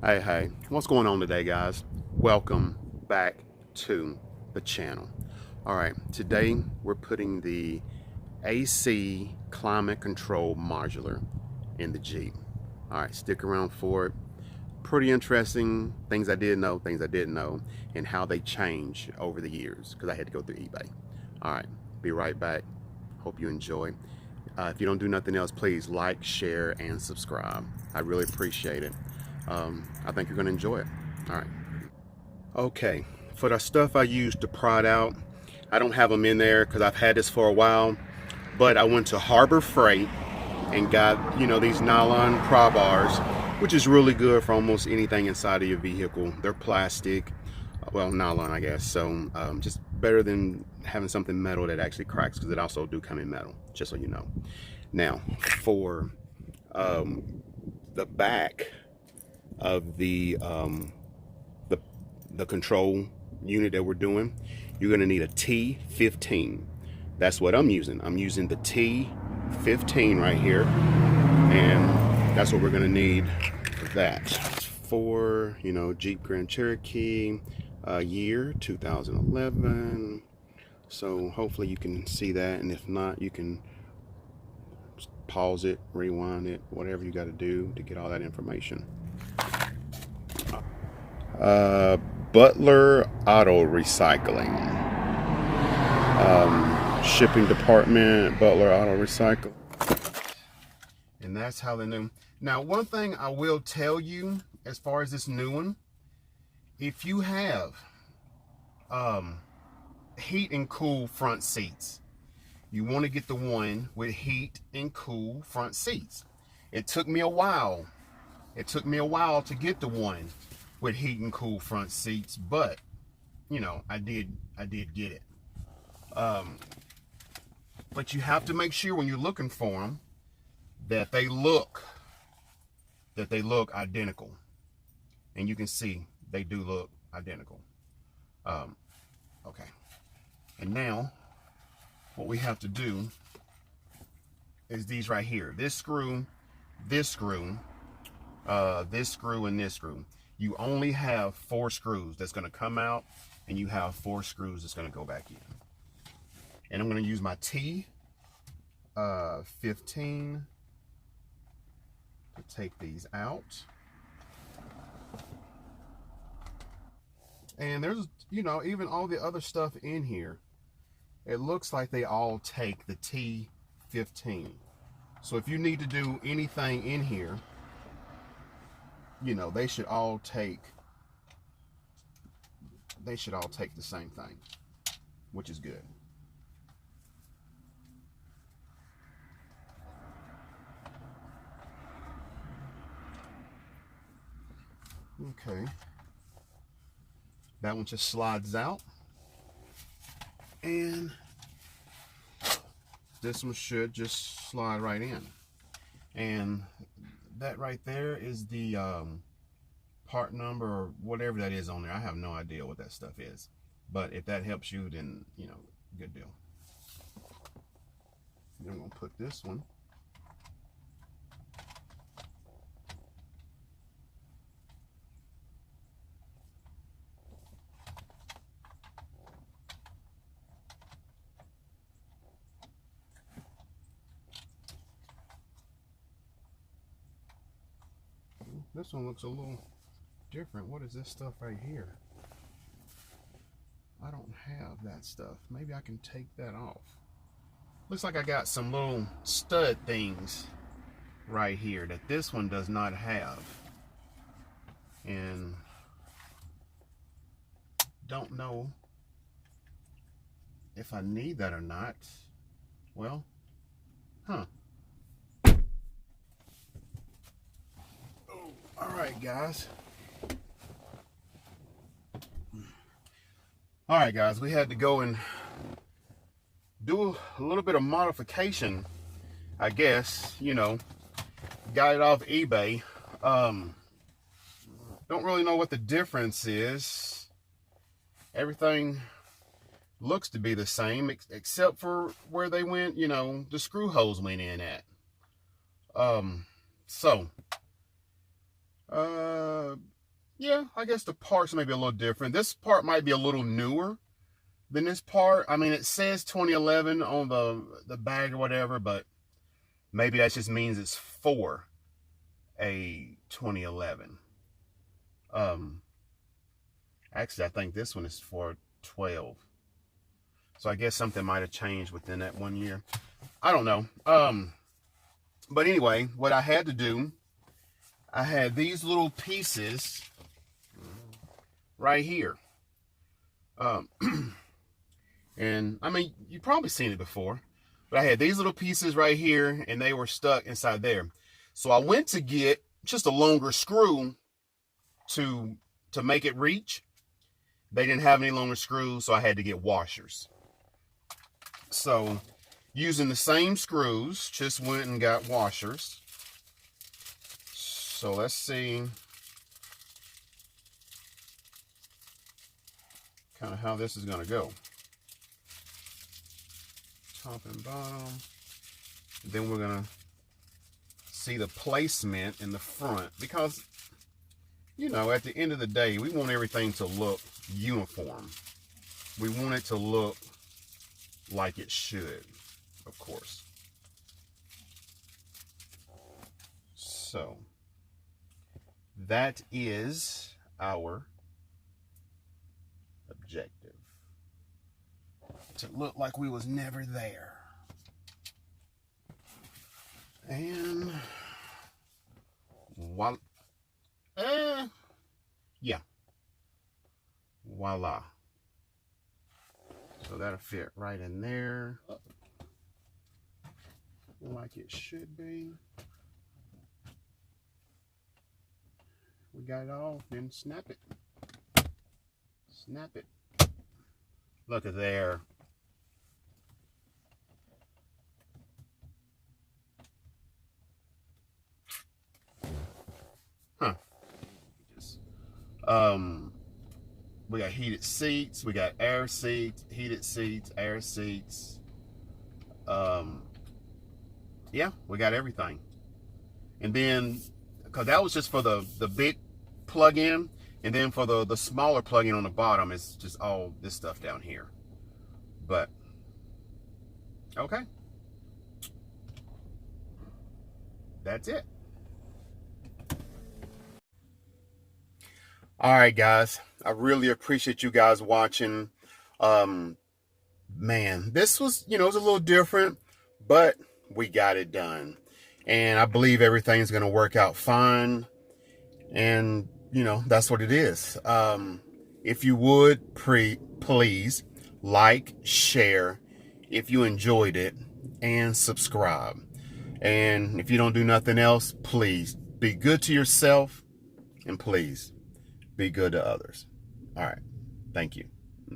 Hey, what's going on today, guys? Welcome back to the channel. All right, today we're putting the AC climate control modular in the Jeep. All right, stick around for it. Pretty interesting things I did know, things I didn't know, and how they change over the years because I had to go through eBay. All right, be right back. Hope you enjoy. If you don't do nothing else, please like, share, and subscribe. I really appreciate it. I think you're going to enjoy it. All right. Okay. For the stuff I use to prod out, I don't have them in there because I've had this for a while. But I went to Harbor Freight and got, these nylon pry bars, which is really good for almost anything inside of your vehicle. They're plastic, well, nylon, I guess. So just better than having something metal that actually cracks, because it also do come in metal, just so you know. Now, for the back of the control unit that we're doing, you're going to need a T15. That's what I'm using. I'm using the T15 right here, and that's what we're going to need for that. For Jeep Grand Cherokee, year 2011. So hopefully you can see that, and if not, you can pause it, rewind it, whatever you got to do to get all that information. Butler Auto Recycling, shipping department, Butler Auto Recycle, and that's how the new. Now, one thing I will tell you as far as this new one, if you have heat and cool front seats, you want to get the one with heat and cool front seats. It took me a while. To get the one with heat and cool front seats, but I did get it. But you have to make sure when you're looking for them that they look identical, and you can see they do look identical. Okay, and now what we have to do is these right here. This screw, this screw, this screw, and this screw. You only have 4 screws that's going to come out, and you have 4 screws that's going to go back in. And I'm going to use my T15 to take these out. And there's, even all the other stuff in here, it looks like they all take the T15. So if you need to do anything in here, they should all take the same thing, which is good. Okay, that one just slides out, and this one should just slide right in. And that right there is the part number or whatever that is on there. I have no idea what that stuff is, but if that helps you, then good deal. Then I'm gonna put this one This one looks a little different. What is this stuff right here? I don't have that stuff. Maybe I can take that off. Looks like I got some little stud things right here that this one does not have. And don't know if I need that or not. Well, Alright guys, we had to go and do a little bit of modification, I guess. Got it off eBay. Don't really know what the difference is. Everything looks to be the same except for where they went, the screw holes went in at. yeah, I guess the parts may be a little different. This part might be a little newer than this part. I mean, it says 2011 on the bag or whatever, but maybe that just means it's for a 2011. Actually, I think this one is for 12. So I guess something might have changed within that 1 year. I don't know. But anyway, what I had to do, I had these little pieces right here. And I mean, you've probably seen it before, but I had these little pieces right here and they were stuck inside there. So I went to get just a longer screw to make it reach. They didn't have any longer screws, so I had to get washers. So using the same screws, just went and got washers. So let's see kind of how this is going to go. Top and bottom. Then we're going to see the placement in the front, because, you know, at the end of the day, we want everything to look uniform. We want it to look like it should, of course. So that is our objective. To look like we was never there. And voila. Yeah. Voila. So that'll fit right in there. Like it should be. We got it all, then snap it. Snap it. Look at there. Huh. We got heated seats, we got air seats, heated seats, air seats. Yeah, we got everything. And then, because that was just for the big plug-in, and then for the smaller plug-in on the bottom, it's just all this stuff down here. But, okay. That's it. All right, guys. I really appreciate you guys watching. Man, this was, you know, it was a little different, but we got it done. And I believe everything's going to work out fine. And, you know, that's what it is. If you would, please like, share if you enjoyed it, and subscribe. And if you don't do nothing else, please be good to yourself, and please be good to others. All right. Thank you.